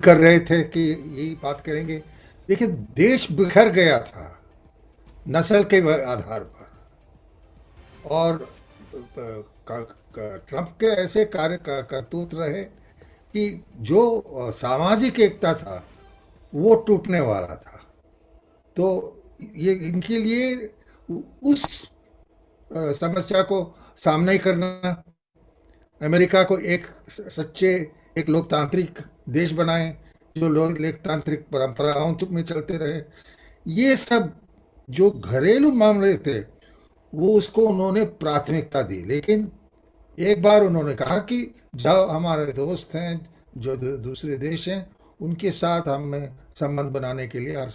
कर रहे थे कि यही बात करेंगे। देखिए, देश बिखर गया था नस्ल के आधार पर। और ट्रंप के ऐसे करतूत रहे कि जो सामाजिक एकता था वो टूटने वाला था। तो ये इनके लिए उस समस्या को सामना ही करना, अमेरिका को एक सच्चे, एक लोकतांत्रिक देश बनाएं जो लोकतांत्रिक परंपराओं में चलते रहे, ये सब जो घरेलू मामले थे वो उसको उन्होंने प्राथमिकता दी। लेकिन एक बार उन्होंने कहा कि जाओ, हमारे दोस्त हैं जो दूसरे देश हैं, उनके साथ हम संबंध बनाने के लिए हर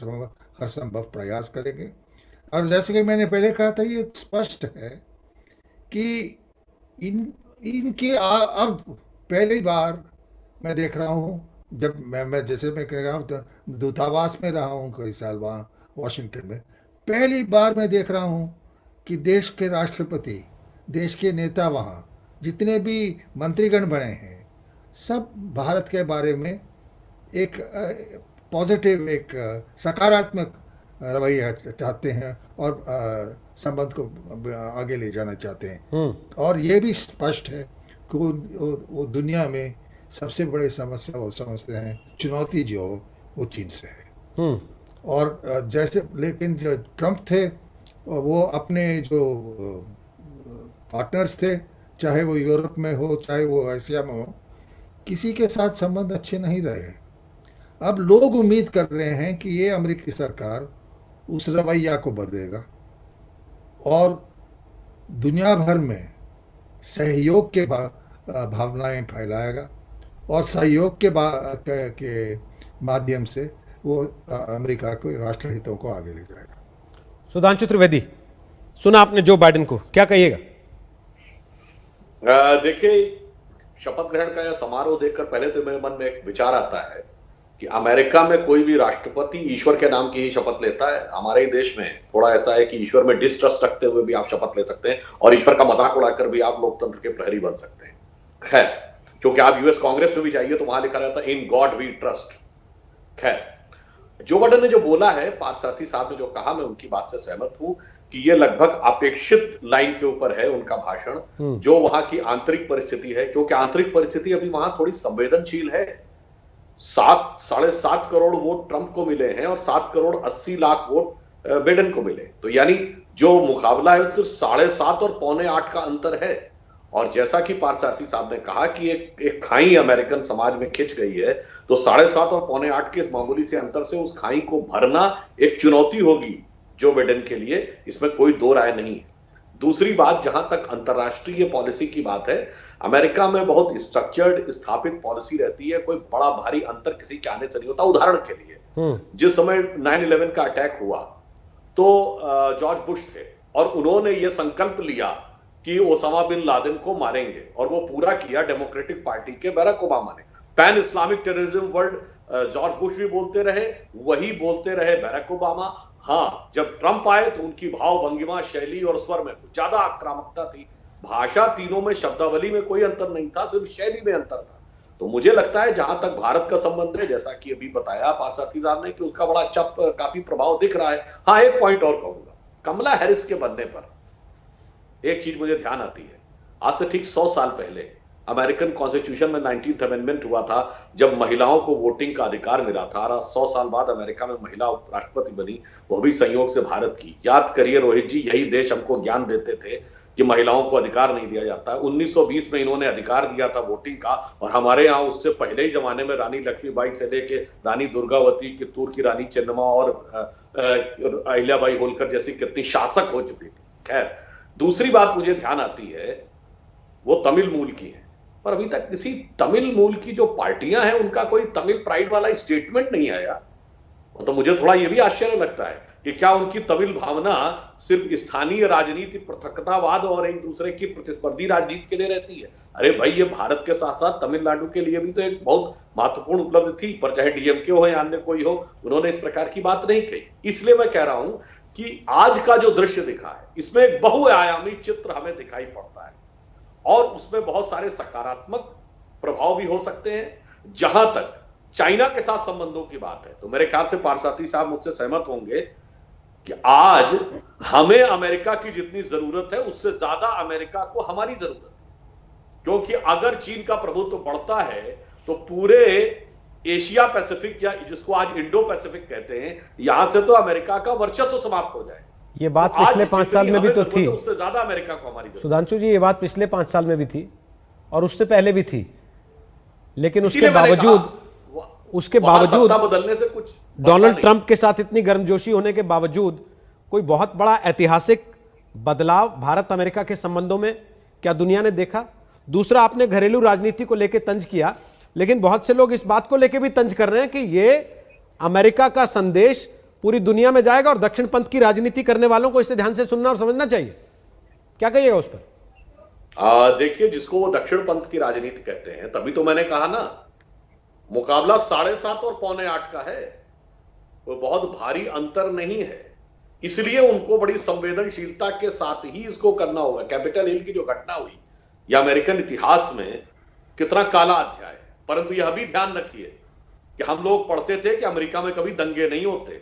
संभव प्रयास करेंगे। और जैसे कि मैंने पहले कहा था, ये स्पष्ट है कि इन इनके अब पहली बार मैं देख रहा हूँ, जब मैं जैसे मैं कह रहा हूँ तो दूतावास में रहा हूँ कई साल वहाँ वॉशिंगटन में, पहली बार मैं देख रहा हूँ कि देश के राष्ट्रपति, देश के नेता वहाँ जितने भी मंत्रीगण बने हैं, सब भारत के बारे में एक पॉजिटिव, एक सकारात्मक रवैया चाहते हैं और संबंध को आगे ले जाना चाहते हैं। और ये भी स्पष्ट है कि वो दुनिया में सबसे बड़ी समस्या वो समझते हैं, चुनौती जो वो चीन से है। और जैसे लेकिन जो ट्रंप थे, वो अपने जो पार्टनर्स थे, चाहे वो यूरोप में हो चाहे वो एशिया में हो, किसी के साथ संबंध अच्छे नहीं रहे। अब लोग उम्मीद कर रहे हैं कि ये अमेरिकी सरकार उस रवैया को बदलेगा और दुनिया भर में सहयोग के भावनाएं फैलाएगा और सहयोग के माध्यम से वो अमेरिका के राष्ट्रहितों को आगे ले जाएगा। सुधांशु त्रिवेदी, सुना आपने जो बाइडेन को, क्या कहिएगा? देखिए, शपथ ग्रहण का यह समारोह देखकर पहले तो मेरे मन में एक विचार आता है कि अमेरिका में कोई भी राष्ट्रपति ईश्वर के नाम की ही शपथ लेता है। हमारे ही देश में थोड़ा ऐसा है कि ईश्वर में डिस्ट्रस्ट रखते हुए भी आप शपथ ले सकते हैं और ईश्वर का मजाक उड़ाकर भी आप लोकतंत्र के प्रहरी बन सकते हैं। खैर, क्योंकि आप यूएस कांग्रेस में भी जाइए तो वहां लिखा रहता है इन गॉड वी ट्रस्ट। खैर, जो बाइडेन ने जो बोला है, पार्थसारथी साहब ने जो कहा, मैं उनकी बात से सहमत हूं कि ये लगभग अपेक्षित लाइन के ऊपर है उनका भाषण, जो वहां की आंतरिक परिस्थिति है। क्योंकि आंतरिक परिस्थिति अभी वहां थोड़ी संवेदनशील है। 7.5 करोड़ वोट ट्रंप को मिले हैं और 7 करोड़ 80 लाख वोट बाइडेन को मिले, तो यानी जो मुकाबला है तो 7.5 और 7.25 का अंतर है। और जैसा कि पार्थसारथी साहब ने कहा कि एक खाई अमेरिकन समाज में खिंच गई है, तो 7.5 और 7.25 के इस मामूली से अंतर से उस खाई को भरना एक चुनौती होगी जो बाइडेन के लिए, इसमें कोई दो राय नहीं है। दूसरी बात, जहां तक अंतरराष्ट्रीय पॉलिसी की बात है, अमेरिका में बहुत स्ट्रक्चर्ड स्थापित पॉलिसी रहती है, कोई बड़ा भारी अंतर किसी के आने से नहीं होता। उदाहरण के लिए, जिस समय 9/11 का अटैक हुआ तो जॉर्ज बुश थे और उन्होंने यह संकल्प लिया कि ओसामा बिन लादेन को मारेंगे, और वो पूरा किया डेमोक्रेटिक पार्टी के बैरक ओबामा ने। Pan Islamic terrorism word George Bush भी बोलते रहे, वही बोलते रहे बैरक ओबामा। हाँ, जब ट्रंप आए तो उनकी भाव भंगिमा, शैली और स्वर में कुछ ज्यादा आक्रामकता थी। भाषा तीनों में, शब्दावली में कोई अंतर नहीं था, सिर्फ शैली में अंतर था। तो मुझे लगता है जहां तक भारत का संबंध है, जैसा कि अभी बताया पार्थसारथी साहब ने, कि उसका बड़ा अच्छा काफी प्रभाव दिख रहा है। हाँ, एक पॉइंट और कहूंगा, कमला हैरिस के बनने पर एक चीज मुझे ध्यान आती है। आज से ठीक 100 साल पहले अमेरिकन कॉन्स्टिट्यूशन में 19th अमेंडमेंट हुआ था, जब महिलाओं को वोटिंग का अधिकार मिला था। 100 साल बाद अमेरिका में महिला राष्ट्रपति बनी, वो भी संयोग से भारत की। याद करिए रोहित जी, यही देश हमको ज्ञान देते थे कि महिलाओं को अधिकार नहीं दिया जाता है। 1920 में इन्होंने अधिकार दिया था वोटिंग का, और हमारे यहाँ उससे पहले ही जमाने में रानी लक्ष्मीबाई से लेके रानी दुर्गावती, कित्तूर की रानी चेन्नम्मा और अहिल्याबाई होलकर जैसी कितनी शासक हो चुकी थी। खैर, दूसरी बात मुझे ध्यान आती है, वो तमिल मूल की है, पर अभी तक किसी तमिल मूल की जो पार्टियां हैं उनका कोई तमिल प्राइड वाला स्टेटमेंट नहीं आया। तो मुझे थोड़ा यह भी आश्चर्य लगता है कि क्या उनकी तमिल भावना सिर्फ स्थानीय राजनीति, पृथकतावाद और एक दूसरे की प्रतिस्पर्धी राजनीति के लिए रहती है। अरे भाई, ये भारत के साथ साथ तमिलनाडु के लिए भी तो एक बहुत महत्वपूर्ण उपलब्धि थी, पर चाहे डीएमके हो या अन्य कोई हो, उन्होंने इस प्रकार की बात नहीं कही। इसलिए मैं कह रहा हूं कि आज का जो दृश्य दिखा है, इसमें एक बहुआयामी चित्र हमें दिखाई पड़ता है, और उसमें बहुत सारे सकारात्मक प्रभाव भी हो सकते हैं। जहां तक चाइना के साथ संबंधों की बात है, तो मेरे ख्याल से पारसाती साहब मुझसे सहमत होंगे कि आज हमें अमेरिका की जितनी जरूरत है उससे ज्यादा अमेरिका को हमारी जरूरत है, क्योंकि अगर चीन का प्रभुत्व बढ़ता है तो पूरे एशिया पैसिफिक या जिसको आज इंडो पैसिफिक कहते हैं, यहां से तो अमेरिका का वर्चस्व समाप्त हो जाए। ये बात तो पिछले आज 5 साल में भी तो थी उससे ज्यादा अमेरिका को हमारी जरूरत है। सुधांशु जी, ये बात पिछले 5 साल में भी थी और उससे पहले भी थी, लेकिन इसीलिए मैंने कहा, उसके वहां बावजूद सत्ता बदलने से कुछ डोनाल्ड ट्रंप के साथ इतनी गर्मजोशी होने के बावजूद कोई बहुत बड़ा ऐतिहासिक बदलाव भारत अमेरिका के संबंधों में क्या दुनिया ने देखा? दूसरा, आपने घरेलू राजनीति को लेकर तंज किया, लेकिन बहुत से लोग इस बात को लेकर भी तंज कर रहे हैं कि ये अमेरिका का संदेश पूरी दुनिया में जाएगा और दक्षिण पंथ की राजनीति करने वालों को इसे ध्यान से सुनना और समझना चाहिए। क्या कहिएगा उस पर? देखिए, जिसको वो दक्षिण पंथ की राजनीति कहते हैं, तभी तो मैंने कहा ना, मुकाबला 7.5 और 7.25 का है, वो बहुत भारी अंतर नहीं है। इसलिए उनको बड़ी संवेदनशीलता के साथ ही इसको करना होगा। कैपिटल हिल की जो घटना हुई, यह अमेरिकन इतिहास में कितना काला अध्याय है। परंतु यह भी ध्यान रखिए कि हम लोग पढ़ते थे कि अमेरिका में कभी दंगे नहीं होते,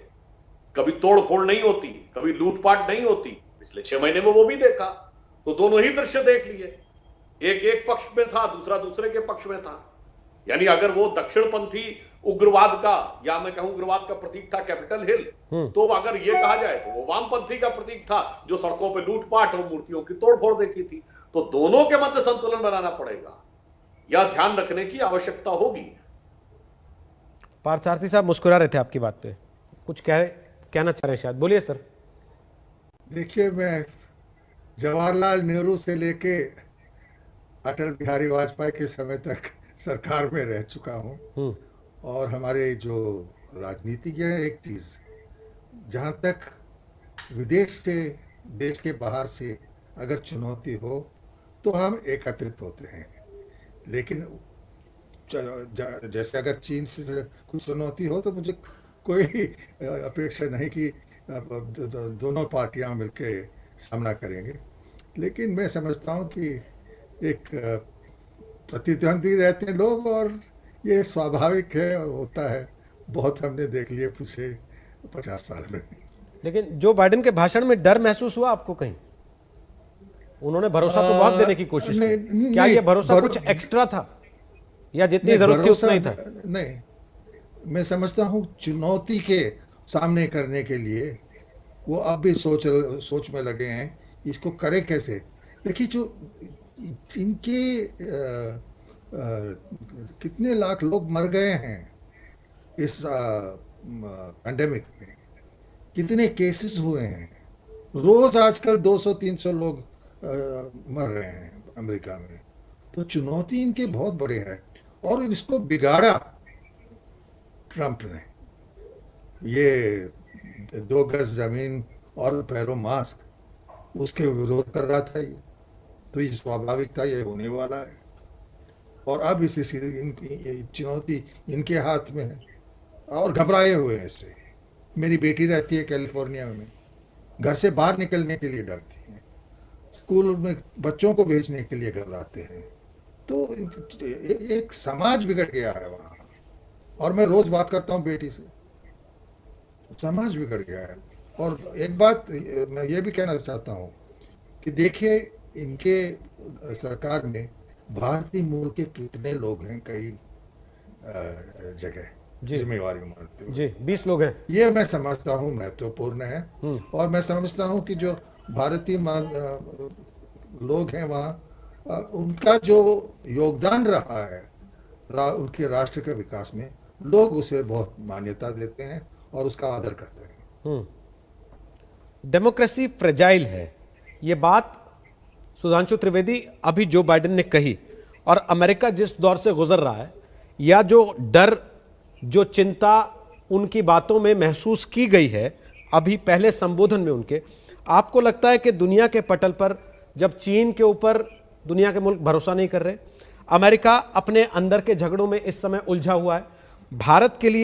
कभी तोड़फोड़ नहीं होती, कभी लूटपाट नहीं होती। पिछले 6 महीने में वो भी देखा, तो दोनों ही दृश्य देख लिए। एक पक्ष में था, दूसरा दूसरे के पक्ष में था। यानी अगर वो दक्षिणपंथी उग्रवाद का, या मैं कहूं उग्रवाद का प्रतीक था कैपिटल हिल, तो अगर ये कहा जाए तो वो वामपंथी का प्रतीक था, जो सड़कों पे लूटपाट और मूर्तियों की तोड़फोड़ देखी थी। तो दोनों के मध्य संतुलन बनाना पड़ेगा, यह ध्यान रखने की आवश्यकता होगी। पार्थसारथी साहब मुस्कुरा रहे थे आपकी बात पे, कुछ कहना चाह रहे हैं शायद, बोलिए सर। देखिए, मैं जवाहरलाल नेहरू से लेके अटल बिहारी वाजपेयी के समय तक सरकार में रह चुका हूँ, और हमारे जो राजनीतिज्ञ है, एक चीज़, जहाँ तक विदेश से, देश के बाहर से अगर चुनौती हो तो हम एकत्रित होते हैं। लेकिन जैसे अगर चीन से कुछ चुनौती हो तो मुझे कोई अपेक्षा नहीं कि दोनों पार्टियां मिलकर सामना करेंगे। लेकिन मैं समझता हूं कि एक प्रतिद्वंदी रहते हैं लोग, और ये स्वाभाविक है और होता है। बहुत हमने देख लिए पिछले 50 साल में। लेकिन जो बाइडेन के भाषण में डर महसूस हुआ आपको कहीं? उन्होंने भरोसा तो बहुत देने की कोशिश की, क्या ये भरोसा कुछ एक्स्ट्रा था या जितनी जरूरत थी उतना ही था? नहीं, मैं समझता हूँ चुनौती के सामने करने के लिए वो अब भी सोच में लगे हैं, इसको करें कैसे। देखिए, जो इनके कितने लाख लोग मर गए हैं इस पैंडेमिक में, कितने केसेस हुए हैं, रोज आजकल 200-300 लोग मर रहे हैं अमेरिका में। तो चुनौती इनके बहुत बड़े है, और इसको बिगाड़ा ट्रंप ने। ये 2 गज जमीन और पैरों मास्क, उसके विरोध कर रहा था ये, तो ये स्वाभाविक था, ये होने वाला है। और अब इसी चुनौती इनके हाथ में है, और घबराए हुए हैं इससे। मेरी बेटी रहती है कैलिफोर्निया में, घर से बाहर निकलने के लिए डरती है, स्कूल में बच्चों को भेजने के लिए घबराते हैं। तो एक समाज बिगड़ गया है वहाँ। और मैं रोज बात करता हूँ बेटी से, समाज बिगड़ गया है। और एक बात मैं ये भी कहना चाहता हूँ कि देखिए, इनके सरकार में भारतीय मूल के कितने लोग हैं, कई जगह जिम्मेवारी मानते हुए। जी, 20 लोग हैं। ये मैं समझता हूँ महत्वपूर्ण है। और मैं समझता हूँ कि जो भारतीय लोग हैं वहाँ, उनका जो योगदान रहा है उनके राष्ट्र के विकास में, लोग उसे बहुत मान्यता देते हैं और उसका आदर करते हैं। डेमोक्रेसी फ्रेजाइल है, ये बात सुधांशु त्रिवेदी अभी जो बाइडेन ने कही, और अमेरिका जिस दौर से गुजर रहा है, या जो डर, जो चिंता उनकी बातों में महसूस की गई है अभी पहले संबोधन में उनके, आपको लगता है कि दुनिया के पटल पर जब चीन के ऊपर दुनिया के मुल्क भरोसा नहीं कर रहे, अमेरिका अपने अंदर के झगड़ों में इस समय उलझा हुआ है, भारत के लिए